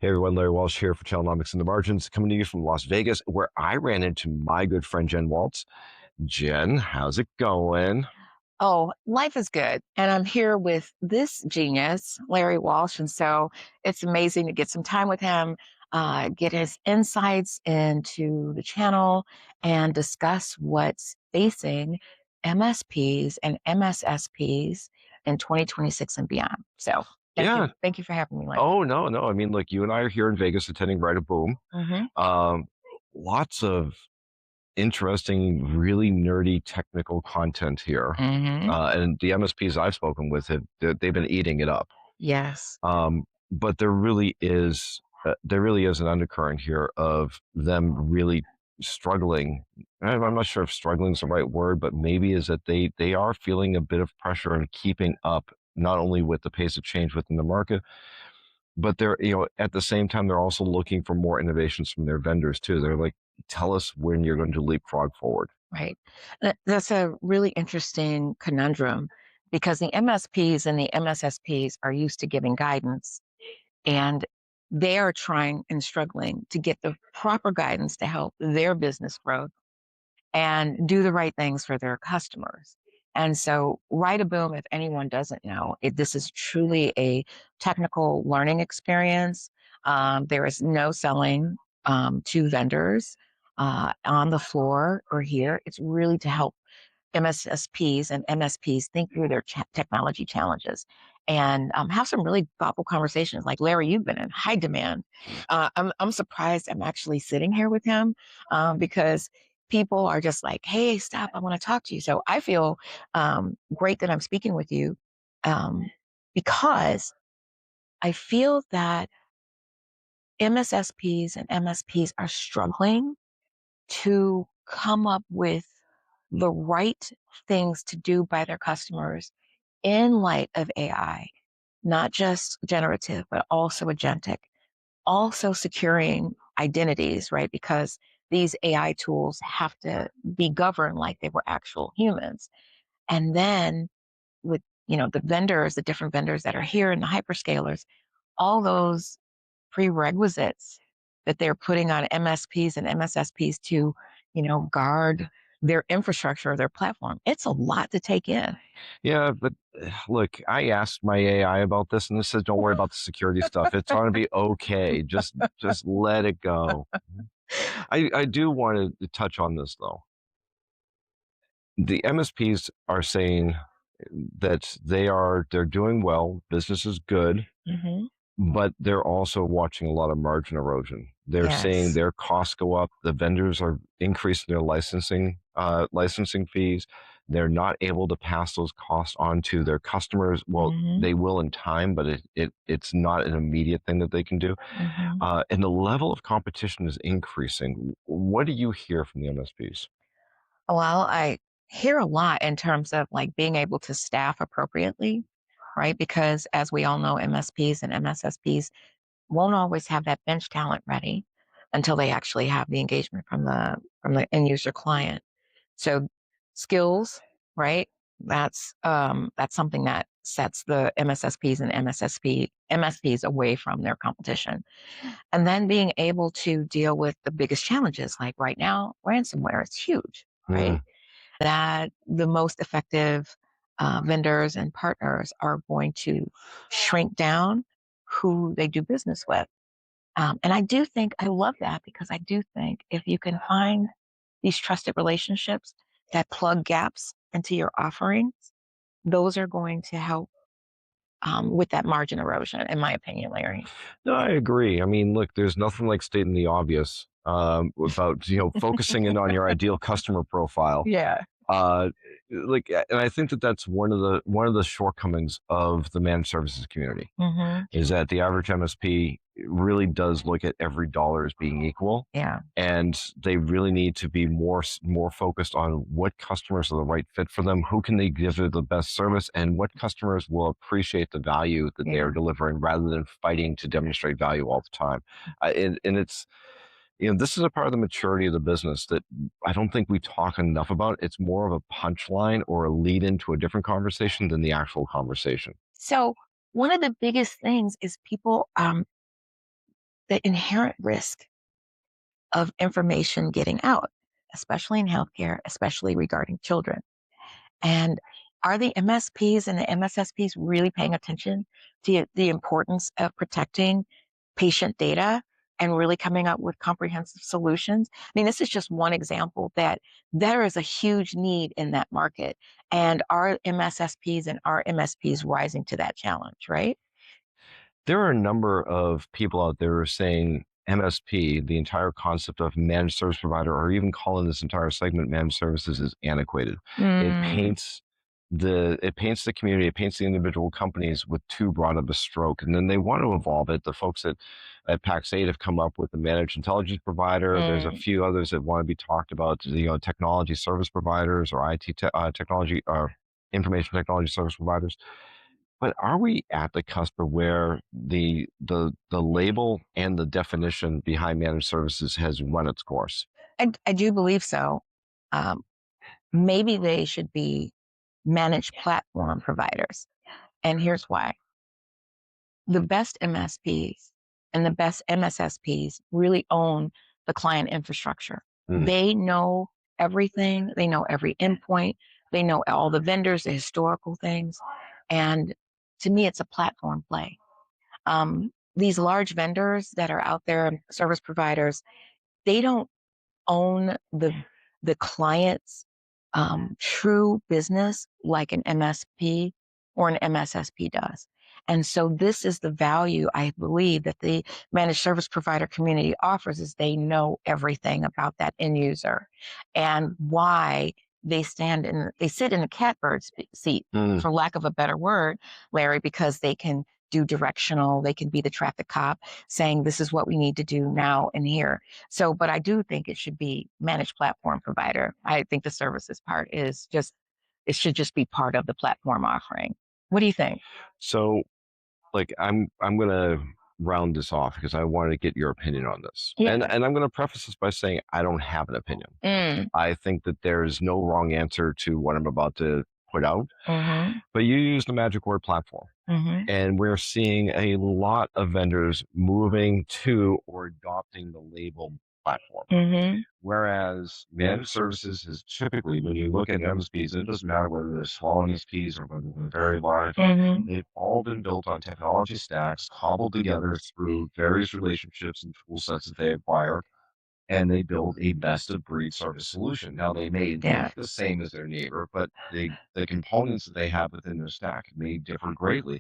Hey everyone, Larry Walsh here for Channelnomics and the Margins, coming to you from Las Vegas, where I ran into my good friend Jen Waltz. Jen, how's it going? Oh, life is good. And I'm here with this genius, Larry Walsh. And so it's amazing to get some time with him, get his insights into the channel, and discuss what's facing MSPs and MSSPs in 2026 and beyond. So thank you. Yeah. Thank you for having me, Larry. Oh, no, no. I mean, look, you and I are here in Vegas attending Ride a Boom. Hmm. Um, Lots of interesting, really nerdy technical content here. Hmm. And the MSPs I've spoken with they've been eating it up. Yes. But there really is an undercurrent here of them really struggling. I'm not sure if struggling is the right word, but maybe is that they are feeling a bit of pressure in keeping up not only with the pace of change within the market, but they're at the same time they're also looking for more innovations from their vendors too. They're like, tell us when you're going to leapfrog forward. Right. That's a really interesting conundrum because the MSPs and the MSSPs are used to giving guidance and they are trying and struggling to get the proper guidance to help their business growth and do the right things for their customers. And so, Write a Boom, if anyone doesn't know, this is truly a technical learning experience. There is no selling to vendors on the floor or here. It's really to help MSSPs and MSPs think through their technology challenges and have some really thoughtful conversations. Like Larry, you've been in high demand. I'm surprised I'm actually sitting here with him because people are just like, "Hey, stop! I want to talk to you." So I feel great that I'm speaking with you um, because I feel that MSSPs and MSPs are struggling to come up with the right things to do by their customers in light of AI, not just generative, but also agentic, also securing identities, right? Because these AI tools have to be governed like they were actual humans. And then with the vendors, the different vendors that are here and the hyperscalers, all those prerequisites that they're putting on MSPs and MSSPs to, guard their infrastructure, their platform. It's a lot to take in. Yeah, but look, I asked my AI about this, and it says, "Don't worry about the security stuff. It's going to be okay. Just let it go." I do want to touch on this though. The MSPs are saying that they're doing well, business is good, Hmm. but they're also watching a lot of margin erosion. They're saying Yes. their costs go up. The vendors are increasing their licensing fees. They're not able to pass those costs on to their customers. Well, Hmm. they will in time, but it's not an immediate thing that they can do. Hmm. And the level of competition is increasing. What do you hear from the MSPs? Well, I hear a lot in terms of like being able to staff appropriately, right? Because as we all know, MSPs and MSSPs won't always have that bench talent ready until they actually have the engagement from the end user client. So skills, right? That's something that sets the MSSPs and MSPs away from their competition. And then being able to deal with the biggest challenges, like right now, ransomware is huge, right? Mm. That the most effective vendors and partners are going to shrink down who they do business with. And I do think I love that because I do think if you can find these trusted relationships that plug gaps into your offerings, those are going to help with that margin erosion, in my opinion, Larry. No, I agree. I mean, look, there's nothing like stating the obvious about focusing in on your ideal customer profile. Yeah. Uh, and I think that that's one of the shortcomings of the managed services community Hmm. is that the average MSP really does look at every dollar as being equal, Yeah. and they really need to be more focused on what customers are the right fit for them, who can they give the best service, and what customers will appreciate the value that they are Yeah. delivering rather than fighting to demonstrate value all the time. And it's this is a part of the maturity of the business that I don't think we talk enough about. It's more of a punchline or a lead into a different conversation than the actual conversation. So one of the biggest things is people the inherent risk of information getting out, especially in healthcare, especially regarding children. And are the MSPs and the MSSPs really paying attention to the importance of protecting patient data and really coming up with comprehensive solutions? I mean, this is just one example that there is a huge need in that market. And our MSSPs and our MSPs rising to that challenge, right? There are a number of people out there who are saying MSP, the entire concept of managed service provider, or even calling this entire segment managed services, is antiquated. It Mm, paints the community, it paints the individual companies with too broad of a stroke, and then they want to evolve it. The folks at Pax8 have come up with a managed intelligence provider. There's a mm. few others that want to be talked about, technology service providers or technology or information technology service providers. But are we at the cusp of where the label and the definition behind managed services has run its course? I do believe so. Um, Maybe they should be managed platform providers. And here's why. The best MSPs and the best MSSPs really own the client infrastructure. Mm. They know everything, they know every endpoint, they know all the vendors, the historical things. And to me, it's a platform play. These large vendors that are out there, service providers, they don't own the client's true business like an MSP or an MSSP does. And so this is the value I believe that the managed service provider community offers is they know everything about that end user and why they sit in a seat, Mm. for lack of a better word, Larry, because they can do directional, they can be the traffic cop saying this is what we need to do now and here. So, but I do think it should be managed platform provider. I think the services part is just, it should just be part of the platform offering. What do you think? So, like, I'm gonna round this off because I wanted to get your opinion on this, Yeah. and I'm gonna preface this by saying I don't have an opinion. Mm, I think that there's no wrong answer to what I'm about to put out, mm-hmm, but you used the magic word platform. mm-hmm, And we're seeing a lot of vendors moving to or adopting the label platform. mm-hmm, Whereas managed services is typically, when you look at MSPs, it doesn't matter whether they're small MSPs or whether they're very large, mm-hmm. they've all been built on technology stacks, cobbled together through various relationships and tool sets that they acquire, and they build a best of breed service solution. Now, they may Yeah. look the same as their neighbor, but the components that they have within their stack may differ greatly.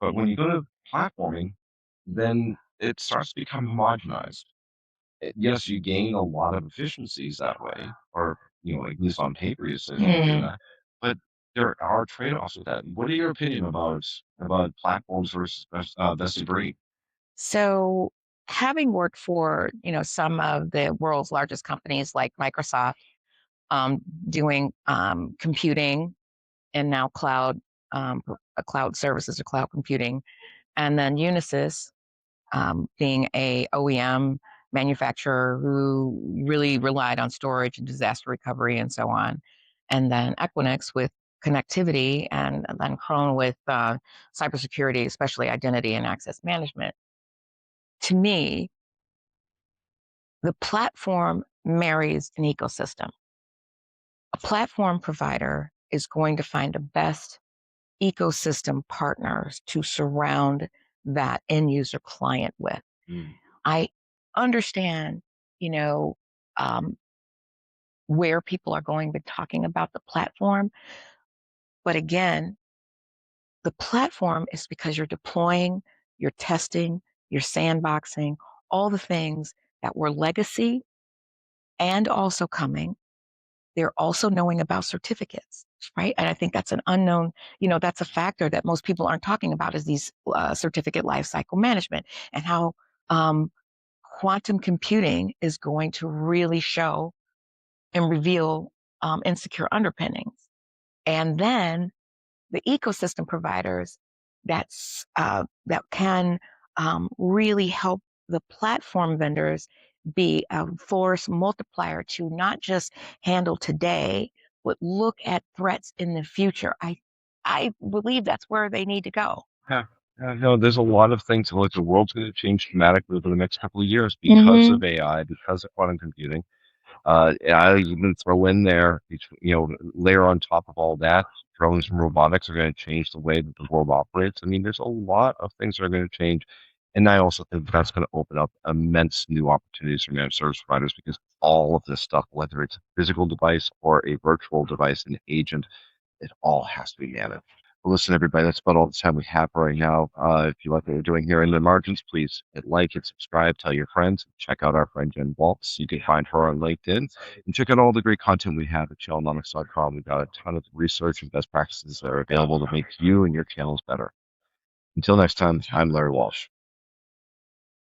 But when you go to platforming, then it starts to become homogenized. Yes, you gain a lot of efficiencies that way, or at least on paper, you says you do Mm. that. But there are trade-offs with that. What are your opinion about platforms versus best of breed? So having worked for, some of the world's largest companies like Microsoft, um, doing computing and now cloud services or cloud computing, and then Unisys, being a OEM manufacturer who really relied on storage and disaster recovery and so on, and then Equinix with connectivity, and then Crone with cybersecurity, especially identity and access management. To me, the platform marries an ecosystem. A platform provider is going to find the best ecosystem partners to surround that end user client with. Mm. I understand, you know, um, where people are going with talking about the platform. But again, the platform is because you're deploying, you're testing, you're sandboxing, all the things that were legacy and also coming. They're also knowing about certificates, right? And I think that's an unknown, that's a factor that most people aren't talking about is these certificate lifecycle management and how um, quantum computing is going to really show and reveal insecure underpinnings. And then the ecosystem providers that can really help the platform vendors be a force multiplier to not just handle today, but look at threats in the future. I believe that's where they need to go. Yeah. No, there's a lot of things. Like the world's going to change dramatically over the next couple of years because Hmm. of AI, because of quantum computing. I even throw in there, layer on top of all that, drones and robotics are going to change the way that the world operates. I mean, there's a lot of things that are going to change. And I also think that's going to open up immense new opportunities for managed service providers because all of this stuff, whether it's a physical device or a virtual device, an agent, it all has to be managed. Well, listen, everybody, that's about all the time we have right now. If you like what we're doing here in the margins, please hit like, hit subscribe, tell your friends. Check out our friend Jen Waltz. You can find her on LinkedIn. And check out all the great content we have at channelnomics.com. We've got a ton of research and best practices that are available to make you and your channels better. Until next time, I'm Larry Walsh.